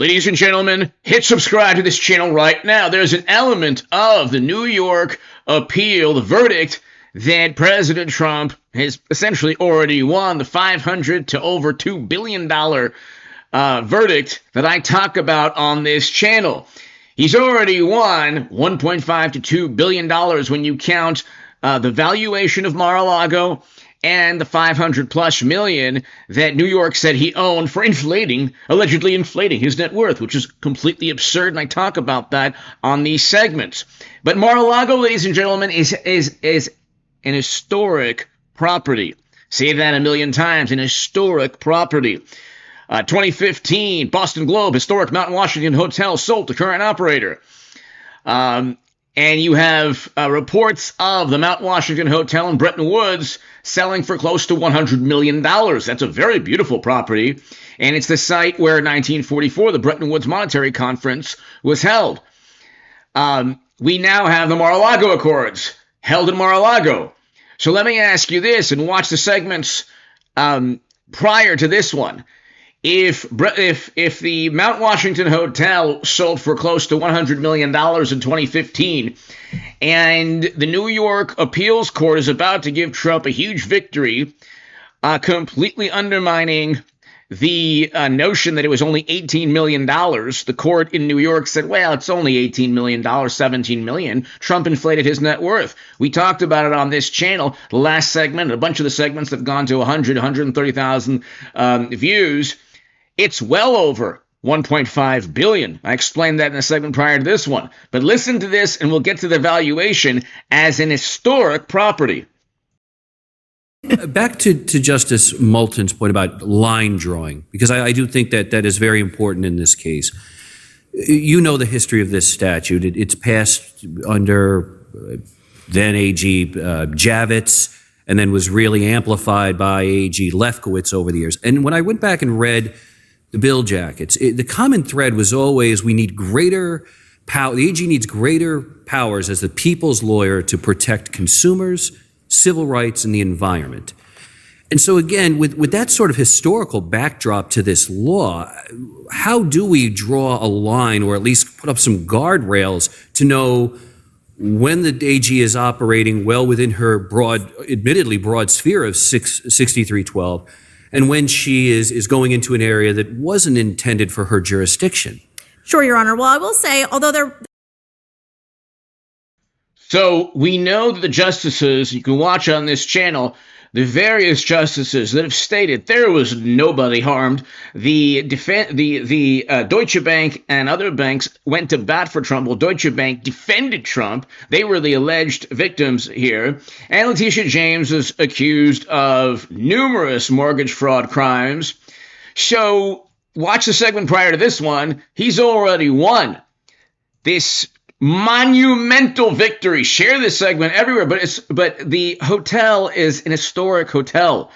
Ladies and gentlemen, hit subscribe to this channel right now. There's an element of the New York appeal, the verdict, that President Trump has essentially already won, the $500 to over $2 billion verdict that I talk about on this channel. He's already won $1.5 to $2 billion when you count the valuation of Mar-a-Lago and the 500 plus million that New York said he owned for allegedly inflating his net worth, which is completely absurd, and I talk about that on these segments. But Mar-a-Lago, ladies and gentlemen, is an historic property. Say that a million times, an historic property. 2015, Boston Globe, historic Mount Washington Hotel sold to current operator. And you have reports of the Mount Washington Hotel in Bretton Woods selling for close to $100 million. That's a very beautiful property. And it's the site where in 1944, the Bretton Woods Monetary Conference was held. We now have the Mar-a-Lago Accords held in Mar-a-Lago. So let me ask you this, and watch the segments prior to this one. If the Mount Washington Hotel sold for close to $100 million in 2015, and the New York Appeals Court is about to give Trump a huge victory, completely undermining the notion that it was only $18 million, the court in New York said, well, it's only $18 million, $17 million. Trump inflated his net worth. We talked about it on this channel, the last segment, a bunch of the segments have gone to 130,000 views. It's well over $1.5 billion. I explained that in a segment prior to this one. But listen to this, and we'll get to the valuation as an historic property. Back to Justice Moulton's point about line drawing, because I do think that is very important in this case. You know the history of this statute. It's passed under then AG Javits, and then was really amplified by AG Lefkowitz over the years. And when I went back and read the bill jackets, the common thread was always we need greater power. The AG needs greater powers as the people's lawyer to protect consumers, civil rights, and the environment. And so again, with that sort of historical backdrop to this law, how do we draw a line, or at least put up some guardrails to know when the AG is operating well within her admittedly broad sphere of 6312, and when she is going into an area that wasn't intended for her jurisdiction? Sure, Your Honor. Well, I will say, although So we know that the justices, you can watch on this channel, the various justices that have stated there was nobody harmed. The Deutsche Bank and other banks went to bat for Trump. Well, Deutsche Bank defended Trump. They were the alleged victims here. And Letitia James is accused of numerous mortgage fraud crimes. So watch the segment prior to this one. He's already won this monumental victory. Share this segment everywhere, but the hotel is an historic hotel.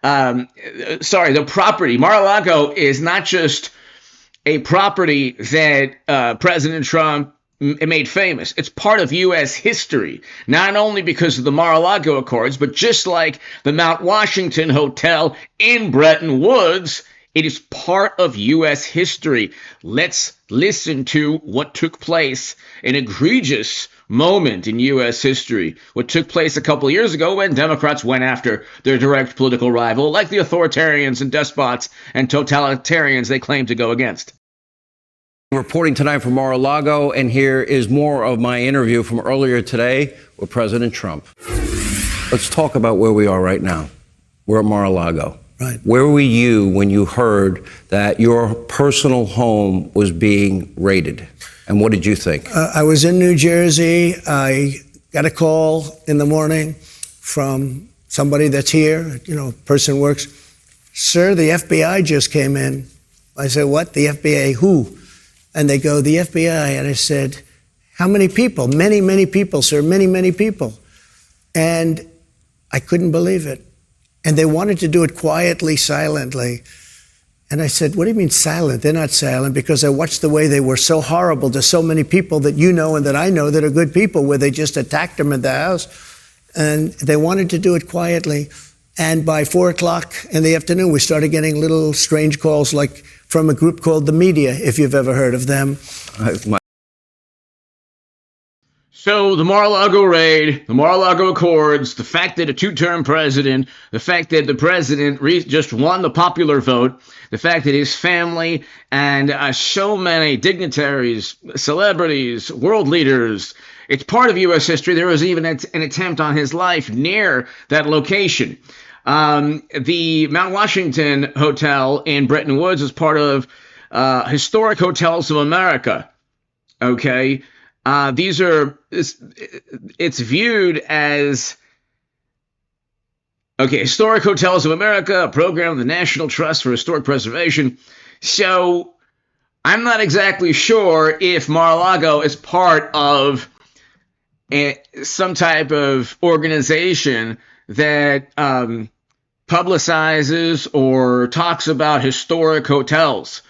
The property Mar-a-Lago is not just a property that President Trump made famous. It's part of U.S. history, not only because of the Mar-a-Lago Accords, but just like the Mount Washington Hotel in Bretton Woods, it is part of U.S. history. Let's listen to what took place, an egregious moment in U.S. history, what took place a couple of years ago when Democrats went after their direct political rival, like the authoritarians and despots and totalitarians they claim to go against. Reporting tonight from Mar-a-Lago, and here is more of my interview from earlier today with President Trump. Let's talk about where we are right now. We're at Mar-a-Lago. Right. Where were you when you heard that your personal home was being raided? And what did you think? I was in New Jersey. I got a call in the morning from somebody that's here, person works. Sir, the FBI just came in. I said, what? The FBI? Who? And they go, the FBI. And I said, how many people? Many, many people, sir. Many, many people. And I couldn't believe it. And they wanted to do it quietly, silently. And I said, what do you mean silent? They're not silent, because I watched the way they were so horrible to so many people that you know and that I know that are good people, where they just attacked them in the house. And they wanted to do it quietly. And by 4 o'clock in the afternoon, we started getting little strange calls like, from a group called the Media, if you've ever heard of them. So the Mar-a-Lago raid, the Mar-a-Lago Accords, the fact that a two-term president, the fact that the president just won the popular vote, the fact that his family and so many dignitaries, celebrities, world leaders, it's part of U.S. history. There was even an attempt on his life near that location. The Mount Washington Hotel in Bretton Woods is part of Historic Hotels of America. Okay. It's viewed as, Historic Hotels of America, a program of the National Trust for Historic Preservation. So I'm not exactly sure if Mar-a-Lago is part of some type of organization that publicizes or talks about historic hotels.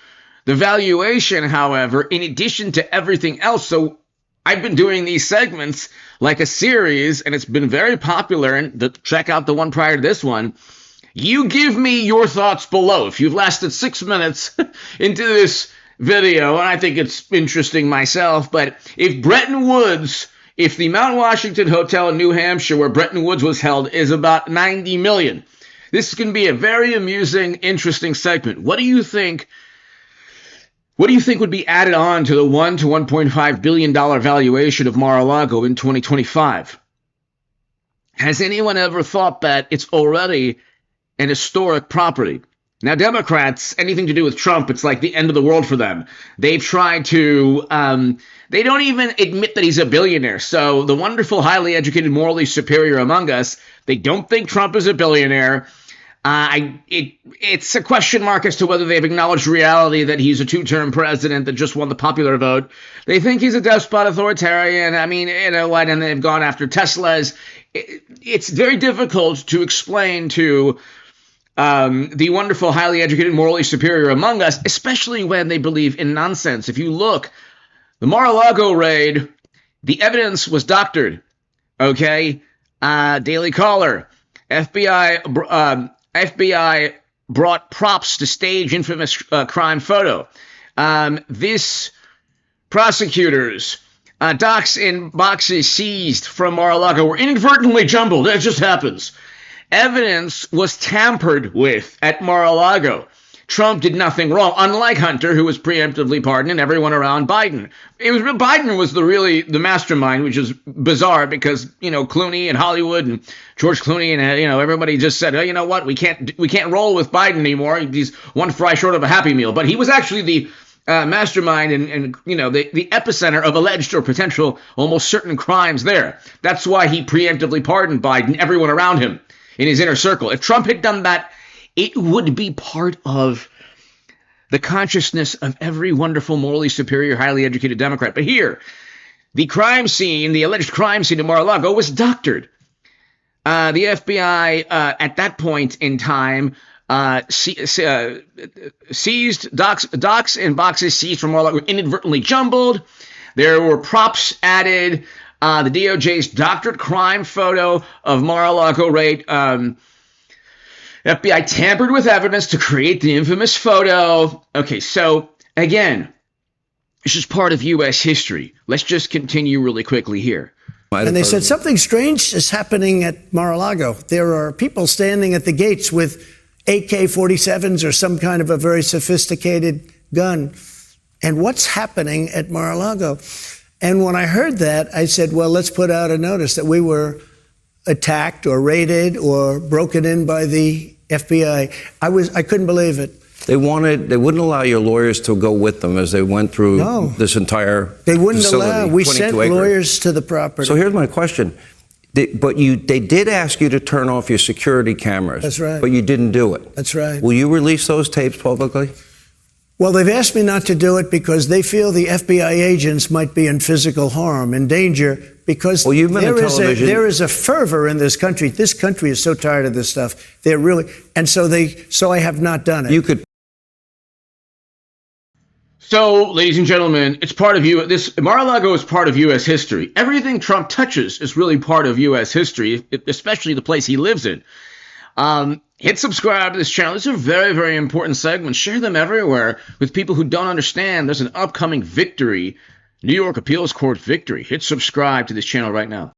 The Valuation, however, in addition to everything else, so I've been doing these segments like a series, and it's been very popular. And check out the one prior to this one. You give me your thoughts below. If you've lasted 6 minutes into this video, and I think it's interesting myself, but if the Mount Washington Hotel in New Hampshire, where Bretton Woods was held, is about 90 million, this can be a very amusing, interesting segment. What do you think? What do you think would be added on to the $1 to $1.5 billion valuation of Mar-a-Lago in 2025? Has anyone ever thought that it's already an historic property? Now, Democrats, anything to do with Trump, it's like the end of the world for them. They've tried to, they don't even admit that he's a billionaire. So the wonderful, highly educated, morally superior among us, they don't think Trump is a billionaire. It's a question mark as to whether they've acknowledged reality that he's a two-term president that just won the popular vote. They think he's a despot authoritarian. I mean, you know what? And they've gone after Teslas. It's very difficult to explain to the wonderful, highly educated, morally superior among us, especially when they believe in nonsense. If you look, the Mar-a-Lago raid, the evidence was doctored. Okay? Daily Caller, FBI brought props to stage infamous crime photo. This prosecutors, docs in boxes seized from Mar-a-Lago were inadvertently jumbled. That just happens. Evidence was tampered with at Mar-a-Lago. Trump did nothing wrong, unlike Hunter, who was preemptively pardoned, and everyone around Biden. Biden was the mastermind, which is bizarre because, Clooney and Hollywood and George Clooney and, everybody just said, oh, you know what, we can't roll with Biden anymore. He's one fry short of a Happy Meal. But he was actually the mastermind and the epicenter of alleged or potential almost certain crimes there. That's why he preemptively pardoned Biden, everyone around him in his inner circle. If Trump had done that, it would be part of the consciousness of every wonderful, morally superior, highly educated Democrat. But here, the alleged crime scene in Mar-a-Lago was doctored. The FBI, at that point in time, seized docs and boxes seized from Mar-a-Lago inadvertently jumbled. There were props added. The DOJ's doctored crime photo of Mar-a-Lago raid. FBI tampered with evidence to create the infamous photo. Okay, so again, this is part of U.S. history. Let's just continue really quickly here. And they said something strange is happening at Mar-a-Lago. There are people standing at the gates with AK-47s or some kind of a very sophisticated gun. And what's happening at Mar-a-Lago? And when I heard that, I said, well, let's put out a notice that we were attacked or raided or broken in by the FBI. I couldn't believe it. They wouldn't allow your lawyers to go with them as they went through this entire They wouldn't facility, allow. We sent lawyers to the property. So here's my question. They did ask you to turn off your security cameras. That's right. But you didn't do it. That's right. Will you release those tapes publicly? Well, they've asked me not to do it because they feel the FBI agents might be in physical harm, in danger, because there is a fervor in this country. This country is so tired of this stuff. So I have not done it. So, ladies and gentlemen, it's part of Mar-a-Lago is part of U.S. history. Everything Trump touches is really part of U.S. history, especially the place he lives in. Hit subscribe to this channel. These are very, very important segments. Share them everywhere with people who don't understand there's an upcoming victory, New York Appeals Court victory. Hit subscribe to this channel right now.